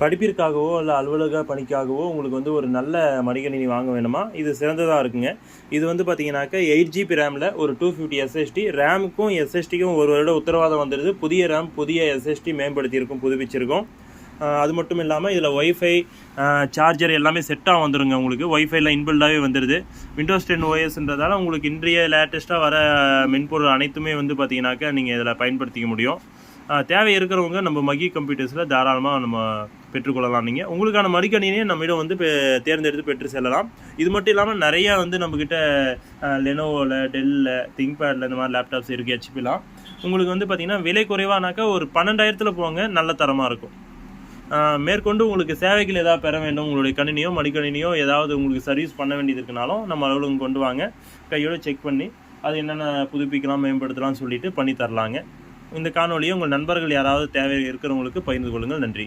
படிப்பிற்காகவோ இல்லை அலுவலக பணிக்காகவோ உங்களுக்கு வந்து ஒரு நல்ல மடிக்கணினி வாங்க வேணுமா, இது சிறந்ததாக இருக்குங்க. இது வந்து பார்த்தீங்கன்னாக்கா 8GB ரேமில் ஒரு 250 SSD, ரேமுக்கும் எஸ்எஸ்டிக்கும் ஒரு வருட உத்தரவாதம் வந்துடுது. புதிய ரேம் புதிய எஸ்எஸ்டி மேம்படுத்தியிருக்கும், புதுப்பிச்சிருக்கும். அது மட்டும் இல்லாமல் இதில் ஒய்ஃபை சார்ஜர் எல்லாமே செட்டாக வந்துடுங்க. உங்களுக்கு ஒய்ஃபைல இன்பில்டாகவே வந்துடுது. விண்டோஸ் 10 OSன்றதால உங்களுக்கு இன்றைய லேட்டஸ்ட்டாக வர மென்பொருள் அனைத்துமே வந்து பார்த்தீங்கன்னாக்கா நீங்கள் இதில் பயன்படுத்திக்க முடியும். தேவை இருக்கிறவங்க நம்ம மகி கம்ப்யூட்டர்ஸில் தாராளமாக நம்ம பெற்றுக்கொள்ளலாம். நீங்கள் உங்களுக்கான மடிக்கணினியை நம்மிடம் வந்து தேர்ந்தெடுத்து பெற்று செல்லலாம். இது மட்டும் இல்லாமல் நிறையா வந்து நம்மக்கிட்ட லெனோவோவில், டெல்லில், திங்க்பேடில் இந்த மாதிரி லேப்டாப்ஸ் இருக்குது. ஹெச்பிலாம் உங்களுக்கு வந்து பார்த்திங்கன்னா விலை குறைவானாக்கா ஒரு 12,000 போங்க, நல்ல தரமாக இருக்கும். மேற்கொண்டு உங்களுக்கு சேவைகள் ஏதாவது பெற வேண்டும், உங்களுடைய கணினியோ மடிக்கணினியோ ஏதாவது உங்களுக்கு சர்வீஸ் பண்ண வேண்டியது இருக்குனாலும் நம்ம அலுவலகம் கொண்டு வாங்க, கையோடு செக் பண்ணி அது என்னென்ன புதுப்பிக்கலாம் மேம்படுத்தலாம்னு சொல்லிட்டு பண்ணி தரலாங்க. இந்த காணொலியை உங்கள் நண்பர்கள் யாராவது தேவை இருக்கிறவங்களுக்கு பகிர்ந்து கொள்ளுங்கள். நன்றி.